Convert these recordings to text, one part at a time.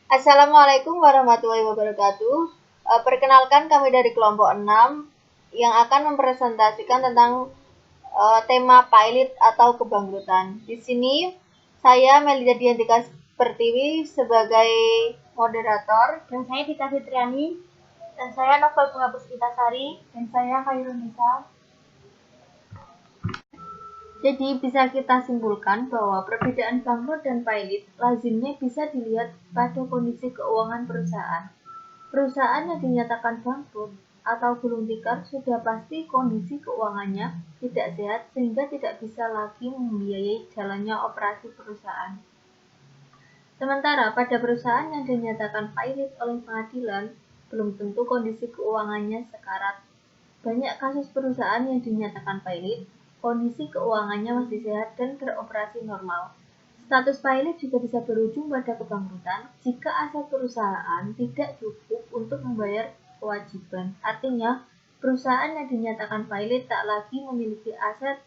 Assalamualaikum warahmatullahi wabarakatuh. Perkenalkan kami dari kelompok 6 yang akan mempresentasikan tentang tema pilot atau kebangkrutan. Di sini saya Melia Diantika Pertiwi sebagai moderator, dan saya Tita Fitriani, dan saya Novel Bunga Puspitasari, dan saya Khairul Nisa. Jadi bisa kita simpulkan bahwa perbedaan bangkrut dan pilot lazimnya bisa dilihat pada kondisi keuangan perusahaan. Perusahaan yang dinyatakan bangkrut atau gulung tikar sudah pasti kondisi keuangannya tidak sehat sehingga tidak bisa lagi membiayai jalannya operasi perusahaan. Sementara pada perusahaan yang dinyatakan pilot oleh pengadilan, belum tentu kondisi keuangannya sekarat. Banyak kasus perusahaan yang dinyatakan pilot, kondisi keuangannya masih sehat dan beroperasi normal. Status pilot juga bisa berujung pada kebangkrutan jika aset perusahaan tidak cukup untuk membayar kewajiban. Artinya, perusahaan yang dinyatakan pilot tak lagi memiliki aset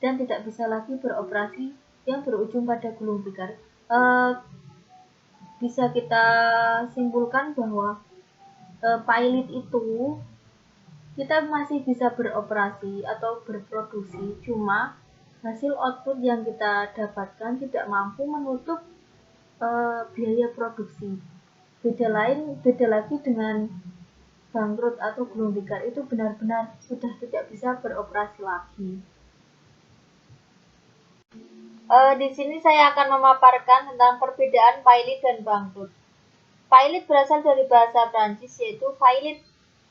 dan tidak bisa lagi beroperasi yang berujung pada gulung tikar. Bisa kita simpulkan bahwa pilot itu kita masih bisa beroperasi atau berproduksi, cuma hasil output yang kita dapatkan tidak mampu menutup biaya produksi. Beda lagi dengan bangkrut atau gulung tikar, itu benar-benar sudah tidak bisa beroperasi lagi. Di sini saya akan memaparkan tentang perbedaan pilot dan bangkrut. Pilot berasal dari bahasa Prancis yaitu faillit,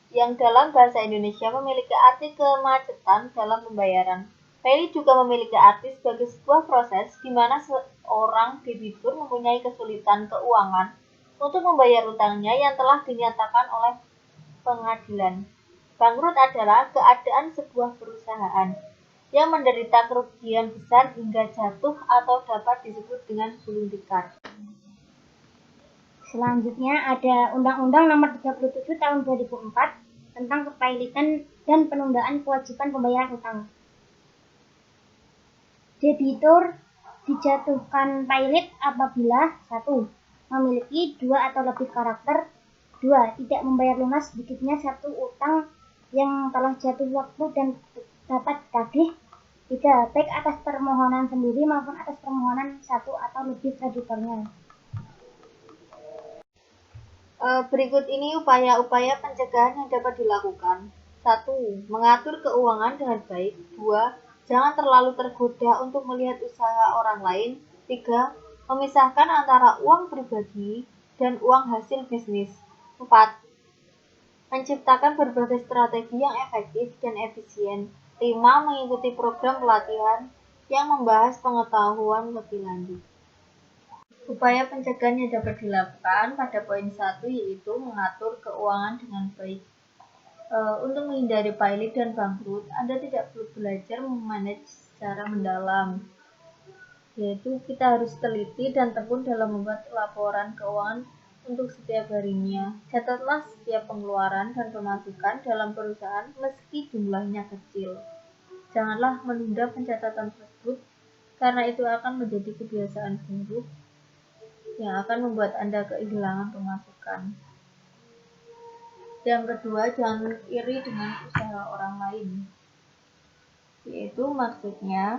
yang dalam bahasa Indonesia memiliki arti kemacetan dalam pembayaran. Pilot juga memiliki arti sebagai sebuah proses di mana seorang debitur mempunyai kesulitan keuangan untuk membayar utangnya yang telah dinyatakan oleh pengadilan. Bangkrut adalah keadaan sebuah perusahaan yang menderita kerugian besar hingga jatuh atau dapat disebut dengan gulung tikar. Selanjutnya ada Undang-Undang Nomor 37 Tahun 2004 tentang kepailitan dan penundaan kewajiban pembayaran utang. Debitur dijatuhkan pilot apabila 1. Memiliki 2 atau lebih karakter, 2. Tidak membayar lunas sedikitnya 1 utang yang telah jatuh waktu dan dapat ditagih, 3. Baik atas permohonan sendiri maupun atas permohonan 1 atau lebih kreditornya. Berikut ini upaya-upaya pencegahan yang dapat dilakukan. 1. Mengatur keuangan dengan baik. 2. Jangan terlalu tergoda untuk melihat usaha orang lain. 3. Memisahkan antara uang pribadi dan uang hasil bisnis. 4. Menciptakan berbagai strategi yang efektif dan efisien. 5. Mengikuti program pelatihan yang membahas pengetahuan lebih lanjut. Upaya pencegahan yang dapat dilakukan pada poin 1 yaitu mengatur keuangan dengan baik. Untuk menghindari pilot dan bangkrut, Anda tidak perlu belajar memanage secara mendalam, yaitu kita harus teliti dan tekun dalam membuat laporan keuangan untuk setiap harinya. Catatlah setiap pengeluaran dan pemasukan dalam perusahaan meski jumlahnya kecil. Janganlah menunda pencatatan tersebut karena itu akan menjadi kebiasaan buruk yang akan membuat Anda kehilangan pemasukan. Yang kedua, jangan iri dengan usaha orang lain. Yaitu maksudnya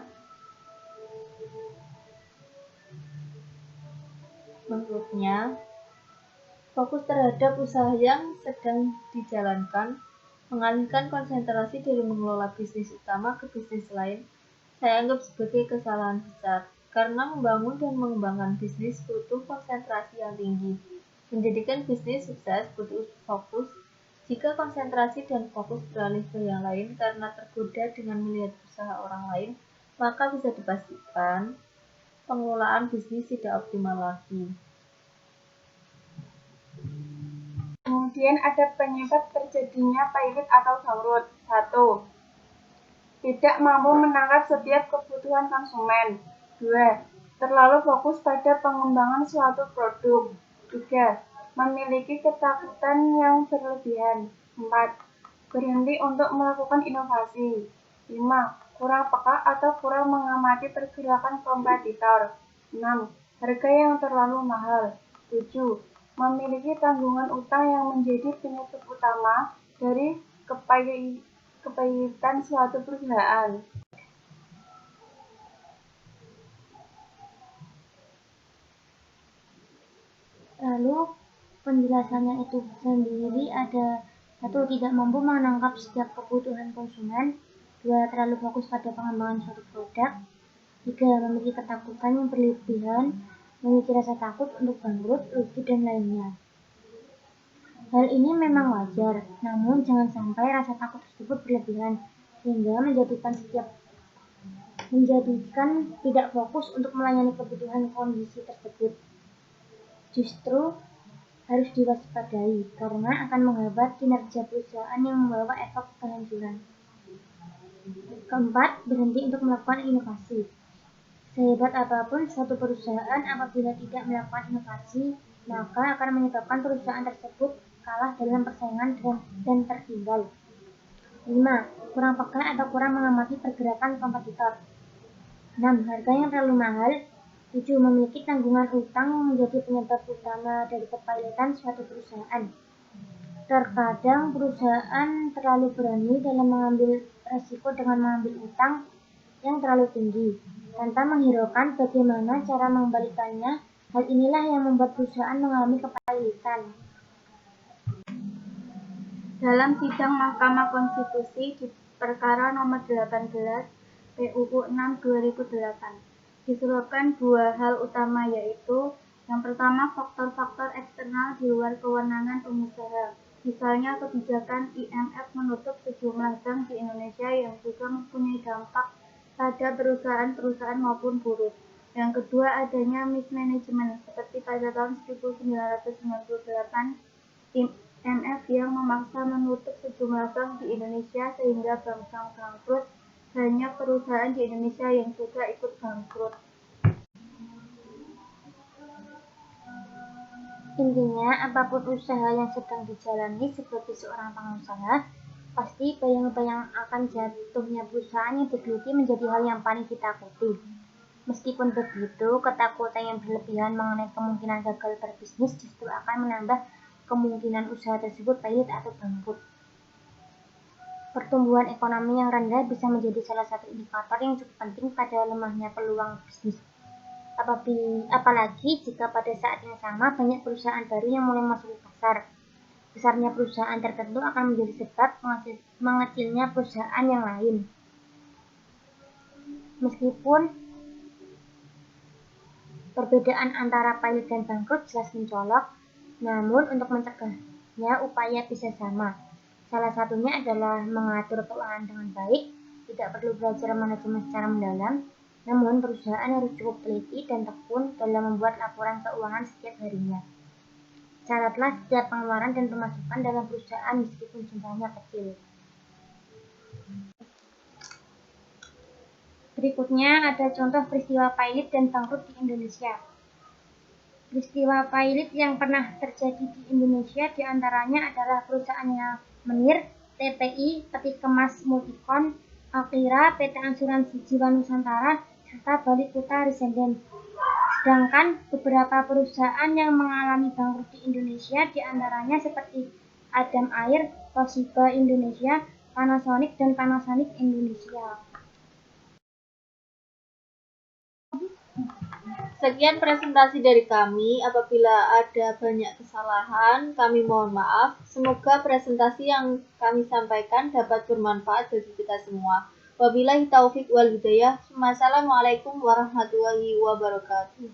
fokus terhadap usaha yang sedang dijalankan, mengalihkan konsentrasi dari mengelola bisnis utama ke bisnis lain, saya anggap sebagai kesalahan besar. Karena membangun dan mengembangkan bisnis butuh konsentrasi yang tinggi. Menjadikan bisnis sukses butuh fokus. Jika konsentrasi dan fokus beralih ke yang lain karena tergoda dengan melihat usaha orang lain, maka bisa dipastikan pengelolaan bisnis tidak optimal lagi. Kemudian ada penyebab terjadinya pilot atau bangkrut. 1. Tidak mampu menangkap setiap kebutuhan konsumen. 2. Terlalu fokus pada pengembangan suatu produk. 3. Memiliki ketakutan yang berlebihan. 4. Berhenti untuk melakukan inovasi. 5. Kurang peka atau kurang mengamati pergerakan kompetitor. 6. Harga yang terlalu mahal. 7. memiliki tanggungan utang yang menjadi penyebab utama dari kepahitan suatu perusahaan. Lalu penjelasannya itu sendiri ada: 1. Tidak mampu menangkap setiap kebutuhan konsumen. 2. Terlalu fokus pada pengembangan suatu produk. 3. Memiliki ketakutan yang berlebihan, memiliki rasa takut untuk bangkrut, rugi, dan lainnya. Hal ini memang wajar, namun jangan sampai rasa takut tersebut berlebihan sehingga menjadikan tidak fokus untuk melayani kebutuhan kondisi tersebut. Justru harus diwaspadai karena akan menghambat kinerja perusahaan yang membawa efek kehancuran. 4. Berhenti untuk melakukan inovasi. Sehebat apapun suatu perusahaan, apabila tidak melakukan inovasi, maka akan menyebabkan perusahaan tersebut kalah dalam persaingan dan tertinggal. 5. Kurang peka atau kurang mengamati pergerakan kompetitor. 6. Harga yang terlalu mahal. 7. Memiliki tanggungan utang yang menjadi penyebab utama dari kepahitan suatu perusahaan. Terkadang perusahaan terlalu berani dalam mengambil resiko dengan mengambil utang yang terlalu tinggi, tanpa menghiraukan bagaimana cara mengembalikannya. Hal inilah yang membuat perusahaan mengalami kepahitan. Dalam sidang Mahkamah Konstitusi di perkara nomor 18 PUU 6 2008, disebutkan dua hal utama, yaitu yang pertama faktor-faktor eksternal di luar kewenangan pengusaha, misalnya kebijakan IMF menutup sejumlah bank di Indonesia yang juga mempunyai dampak pada perusahaan-perusahaan maupun buruh. Yang kedua adanya mismanagement, seperti pada tahun 1998 IMF yang memaksa menutup sejumlah bank di Indonesia sehingga bank-bank bangkrut. Banyak perusahaan di Indonesia yang juga ikut bangkrut. Intinya, apapun usaha yang sedang dijalani sebagai seorang pengusaha, pasti bayang-bayang akan jatuhnya perusahaan yang digeluti menjadi hal yang paling ditakuti. Meskipun begitu, ketakutan yang berlebihan mengenai kemungkinan gagal berbisnis justru akan menambah kemungkinan usaha tersebut pahit atau bangkrut. Pertumbuhan ekonomi yang rendah bisa menjadi salah satu indikator yang cukup penting pada lemahnya peluang bisnis. Apalagi jika pada saat yang sama banyak perusahaan baru yang mulai masuk ke pasar. Besarnya perusahaan tertentu akan menjadi sebab mengecilnya perusahaan yang lain. Meskipun perbedaan antara pahit dan bangkrut jelas mencolok, namun untuk mencegahnya upaya bisa sama. Salah satunya adalah mengatur keuangan dengan baik. Tidak perlu belajar manajemen secara mendalam, namun perusahaan harus cukup teliti dan tekun dalam membuat laporan keuangan setiap harinya. Catatlah setiap pengeluaran dan pemasukan dalam perusahaan meskipun jumlahnya kecil. Berikutnya ada contoh peristiwa pahit dan bangkrut di Indonesia. Peristiwa pahit yang pernah terjadi di Indonesia diantaranya adalah perusahaannya Menir, TPI, Peti Kemas Multicon, Akira, PT Asuransi Jiwa Nusantara, serta Bali Kuta Resenden. Sedangkan beberapa perusahaan yang mengalami bangkrut di Indonesia diantaranya seperti Adam Air, Toshiba Indonesia, Panasonic, dan Panasonic Indonesia. Sekian presentasi dari kami. Apabila ada banyak kesalahan, kami mohon maaf. Semoga presentasi yang kami sampaikan dapat bermanfaat bagi kita semua. Wabillahi taufik wal hidayah. Wassalamualaikum warahmatullahi wabarakatuh.